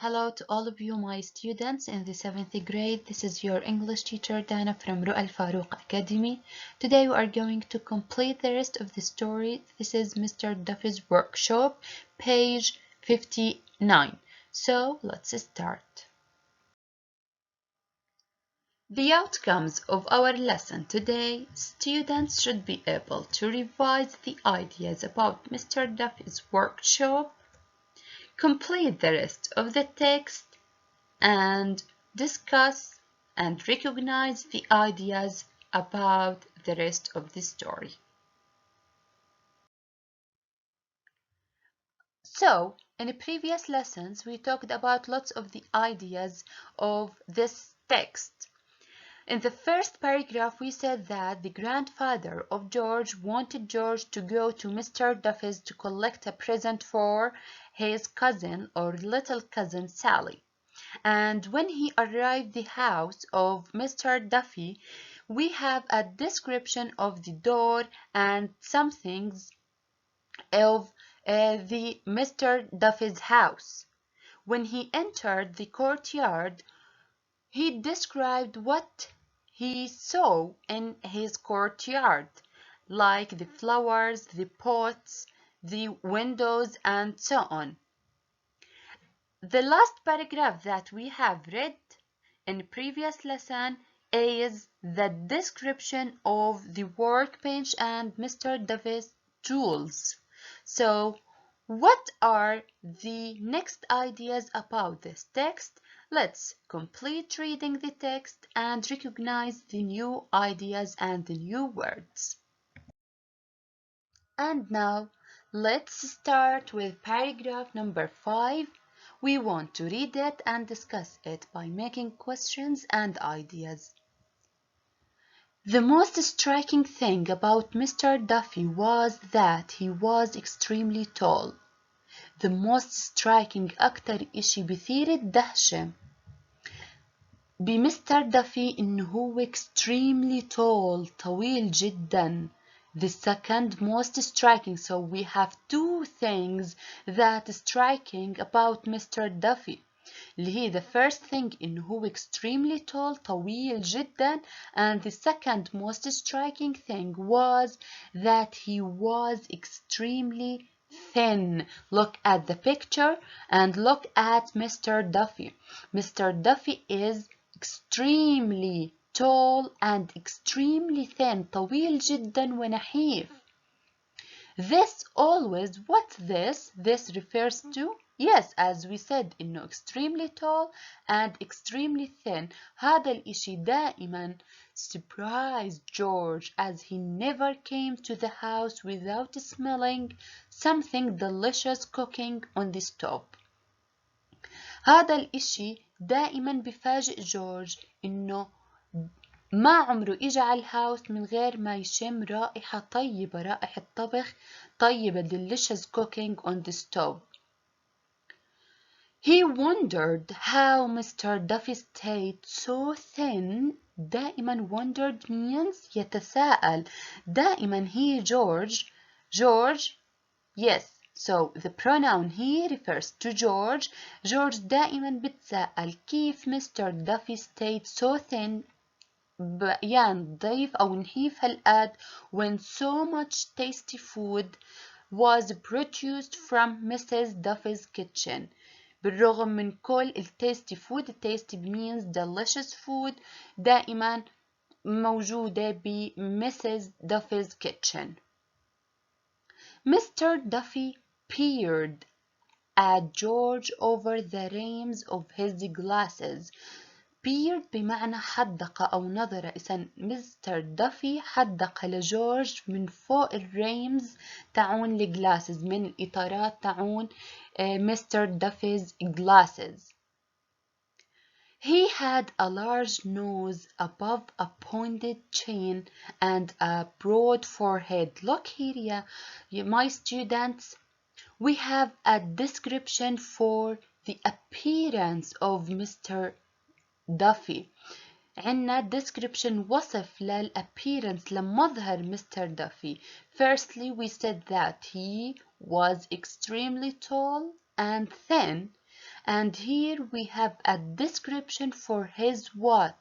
Hello to all of you, my students in the 7th grade. This is your English teacher, Dana from Ru'al Farouk Academy. Today we are going to complete the rest of the story. This is Mr. Duffy's workshop, page 59. So let's start. The outcomes of our lesson today: students should be able to revise the ideas about Mr. Duffy's workshop, complete the rest of the text, and discuss and recognize the ideas about the rest of the story. So, in the previous lessons, we talked about lots of the ideas of this text. In the first paragraph, we said that the grandfather of George wanted George to go to Mr. Duffy's to collect a present for his cousin or little cousin Sally. And when he arrived at the house of Mr. Duffy, we have a description of the door and some things of the Mr. Duffy's house. When he entered the courtyard, he described what he saw in his courtyard, like the flowers, the pots, the windows, and so on. The last paragraph that we have read in the previous lesson is the description of the workbench and Mr. Duffy's tools. So, what are the next ideas about this text? Let's complete reading the text and recognize the new ideas and the new words. And now, let's start with paragraph number 5. We want to read it and discuss it by making questions and ideas. The most striking thing about Mr. Duffy was that he was extremely tall. The most striking أكتر إشي بثير الدهشة بمستر دافي إنه هو extremely tall طويل جدا. The second most striking, so we have two things that striking about Mr. Duffy. اللي هي the first thing إنه هو extremely tall طويل جدا, and the second most striking thing was that he was extremely thin. Look at the picture and look at Mr. Duffy. Mr. Duffy is extremely tall and extremely thin, طويل جدا ونحيف. This always, what's this? This refers to, yes, as we said, إنه extremely tall and extremely thin. هذا الإشي دائما surprised George as he never came to the house without smelling something delicious cooking on the stove. هذا الإشي دائما بفاجئ جورج إنه ما عمره إجا على الهاوس من غير ما يشم رائحة طيبة، رائحة طبخ طيبة, delicious cooking on the stove. He wondered how Mr. Duffy stayed so thin. دائما wondered means يتساءل. دائما he George, yes. So the pronoun he refers to George. George دائما بتساءل كيف Mr. Duffy stayed so thin, يعني ضعيف أو نحيف هالقد, when so much tasty food was produced from Mrs. Duffy's kitchen. بالرغم من كل tasty food, tasty means delicious food, دائما موجودة ب Mrs. Duffy's kitchen. Mr. Duffy peered at George over the rims of his glasses. peered بمعنى حدق أو نظر. إذن مستر دافي حدق لجورج من فوق الريمز تاعون الجلاسز, من الإطارات تاعون مستر دافي's glasses. He had a large nose above a pointed chin and a broad forehead. Look here, my students. We have a description for the appearance of Mr. Duffy. عنا description وصف للappearance لمظهر Mr. Duffy. Firstly, we said that he was extremely tall and thin, And here we have a description for his what?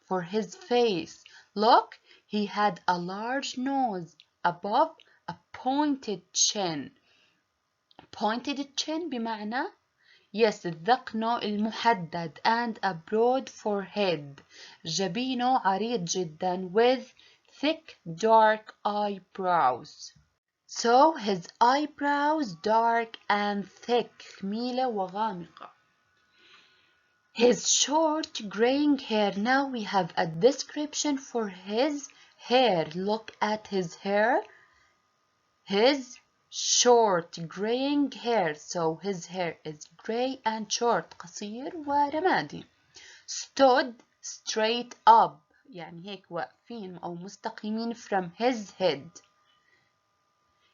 For his face. Look, he had a large nose above a pointed chin. Pointed chin بمعنى yes الذقن المحدد and a broad forehead. جبينه عريض جدا with thick dark eyebrows. So his eyebrows dark and thick خميلة وغامقة. His short graying hair. Now we have a description for his hair. Look at his hair. His short graying hair. So his hair is gray and short. قصير ورمادي. Stood straight up. يعني هيك واقفين أو مستقيمين from his head.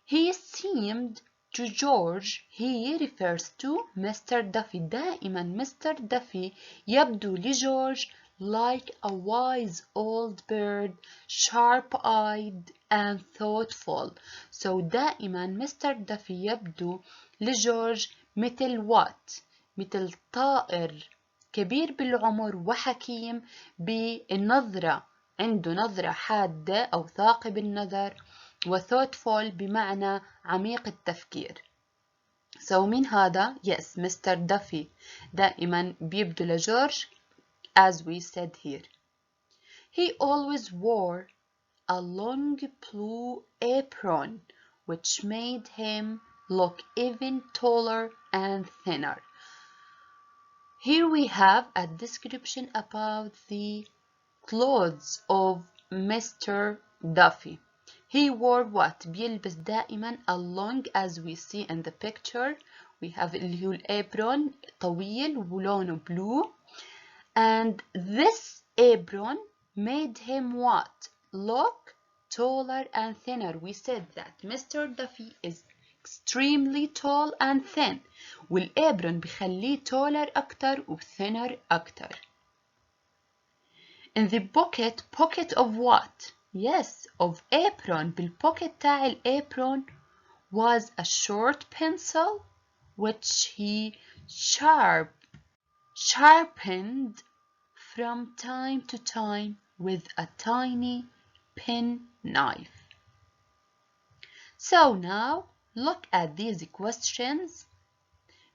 He seemed to George. He refers to Mr. Duffy. دائما Mr. Duffy يبدو لجورج like a wise old bird, sharp-eyed and thoughtful. So دائما Mr. Duffy يبدو لجورج مثل what? مثل طائر كبير بالعمر وحكيم بالنظرة. عنده نظرة حادة أو ثاقب النظر. و thoughtful بمعنى عميق التفكير. So مين هذا؟ Yes, Mr. Duffy. دائما بيبدو لجورج as we said here. He always wore a long blue apron which made him look even taller and thinner. Here we have a description about the clothes of Mr. Duffy. He wore what? بيلبس دائما a long as we see in the picture. We have اللي هو الapron طويل ولونه blue. And this apron made him what? Look taller and thinner. We said that Mr. Duffy is extremely tall and thin. والapron بيخليه taller أكتر و thinner أكتر. In the pocket of what? Yes, of apron. بالpocket تاع الapron was a short pencil which he sharpened from time to time with a tiny pen knife. So now look at these questions.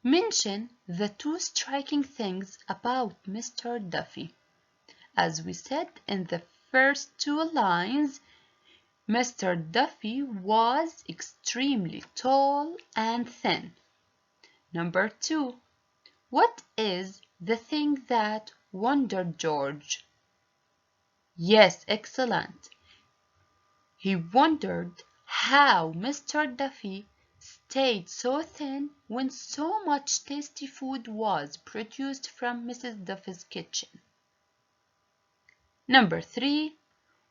Mention the two striking things about Mr. Duffy. As we said in the first two lines, Mr. Duffy was extremely tall and thin. Number 2. What is the thing that wondered George? Yes, excellent. He wondered how Mr. Duffy stayed so thin when so much tasty food was produced from Mrs. Duffy's kitchen. Number 3.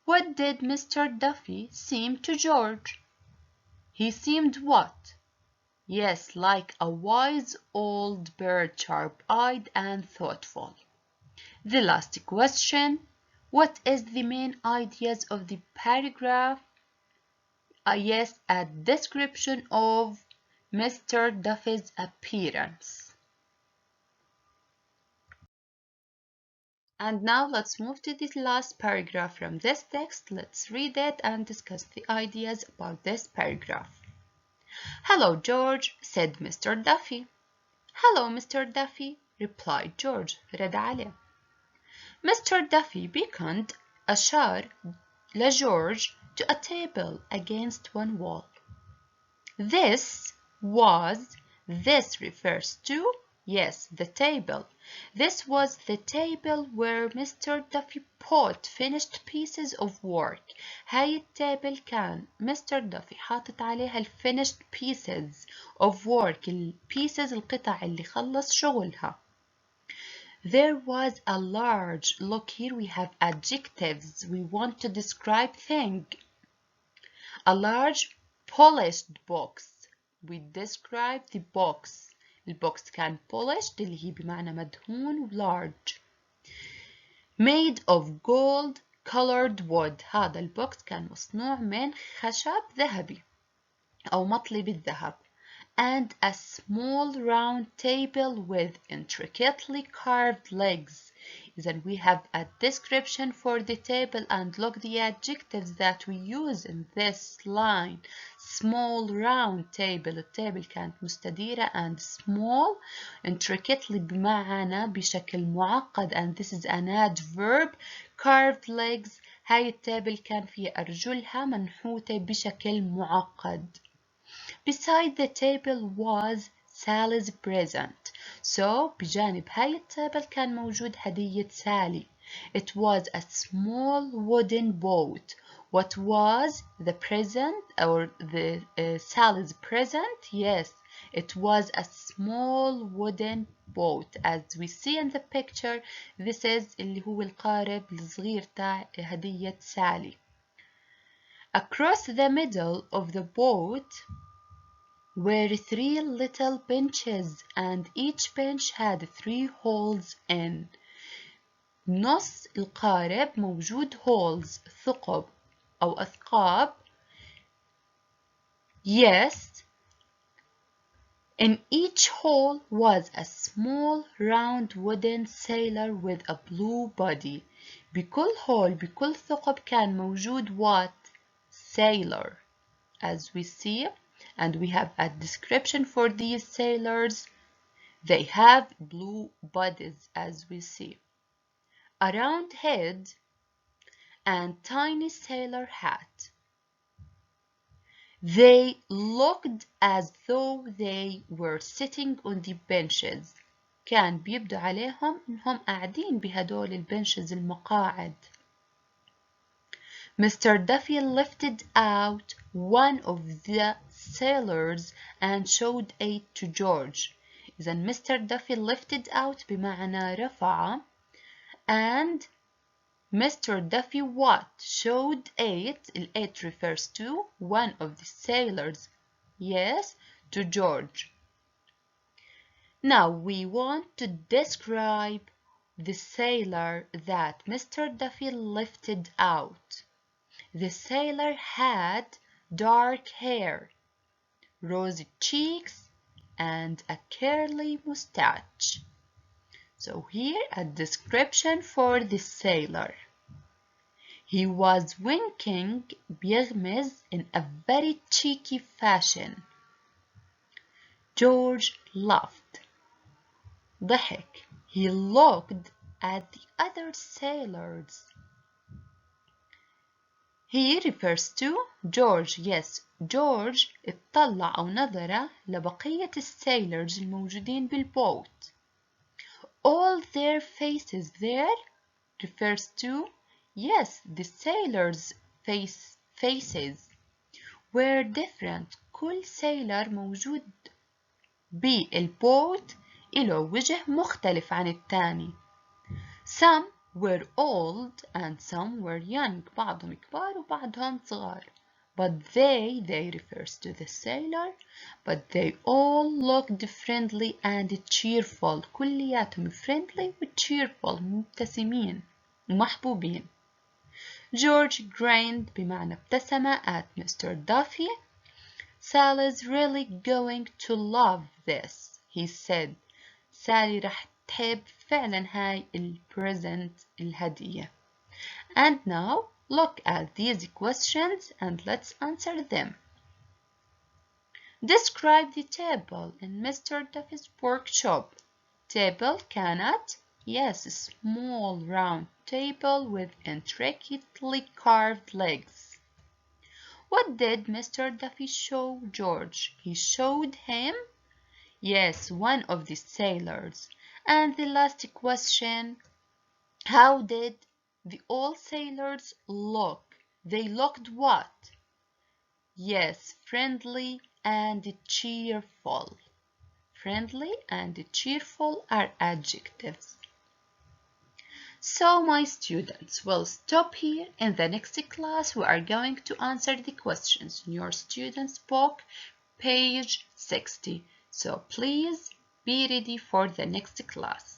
What did Mr. Duffy seem to George? He seemed what? Yes, like a wise old bird, sharp-eyed and thoughtful. The last question. What is the main ideas of the paragraph? Yes, a description of Mr. Duffy's appearance. And now let's move to the last paragraph from this text. Let's read it and discuss the ideas about this paragraph. Hello, George, said Mr. Duffy. Hello, Mr. Duffy, replied George. رد عليه. Mr. Duffy beckoned أشار لجورج to a table against one wall. This refers to, yes, the table. This was the table where Mr. Duffy put finished pieces of work. هاي التابل كان Mr. Duffy حاطط عليها finished pieces of work. pieces القطع اللي خلص شغلها. There was a large, look here we have adjectives. We want to describe thing. A large polished box. We describe the box. البوكس كان polished اللي هي بمعنى مدهون large. Made of gold colored wood. هذا البوكس كان مصنوع من خشب ذهبي أو مطلي بالذهب. and a small round table with intricately carved legs. Then we have a description for the table, and look the adjectives that we use in this line. Small round table. التابل كانت مستديرة and small. Intricately بمعنى بشكل معقد, and this is an adverb. Carved legs. هاي التابل كان فيها أرجلها منحوتة بشكل معقد. Beside the table was Sally's present. So بجانب هاي التابل كان موجود هدية سالي. It was a small wooden boat. What was the present or the Sally's present? Yes, it was a small wooden boat. As we see in the picture, this is اللي هو القارب الصغير تاع هدية سالي. Across the middle of the boat were 3 little benches, and each bench had 3 holes in. نص القارب موجود holes ثقب أو أثقاب. Yes, in each hole was a small round wooden sailor with a blue body. بكل hole بكل ثقب كان موجود what? Sailor. As we see, and we have a description for these sailors. They have blue bodies, as we see. A round head and tiny sailor hat. They looked as though they were sitting on the benches. كان بيبدو عليهم إنهم قاعدين بهدول البنشز المقاعد. Mr. Duffy lifted out one of the sailors and showed it to George. إذا Mr. Duffy lifted out بمعنى رفع, and Mr. Duffy what? Showed it. It refers to one of the sailors. Yes, to George. Now we want to describe the sailor that Mr. Duffy lifted out. The sailor had dark hair, rosy cheeks, and a curly mustache. So here a description for the sailor. He was winking بيغمز in a very cheeky fashion. George laughed. ضحك. He looked at the other sailors. He refers to George. Yes, George اطلع أو نظر لبقية السايلرز الموجودين بالبوت. All their faces there refers to, yes, the sailors' faces were different. كل sailor موجود بالبوت له وجه مختلف عن الثاني. Some were old and some were young. بعضهم كبار وبعضهم صغار. But they refers to the sailor, but they all looked friendly and cheerful. كلياتهم friendly و cheerful, مبتسمين ومحبوبين. George grinned بمعنى ابتسم at Mr. Duffy. Sally's really going to love this, he said. سالي راح تحب فعلا هاي البريزنت الهدية. And now look at these questions and let's answer them. Describe the table in Mr. Duffy's workshop. Table كانت, yes, a small round table with intricately carved legs. What did Mr. Duffy show George? He showed him, yes, one of the sailors. And the last question, how did the old sailors look? They looked what? Yes, friendly and cheerful. Friendly and cheerful are adjectives. So my students, we'll stop here. In the next class, we are going to answer the questions in your student's book, page 60. So please be ready for the next class.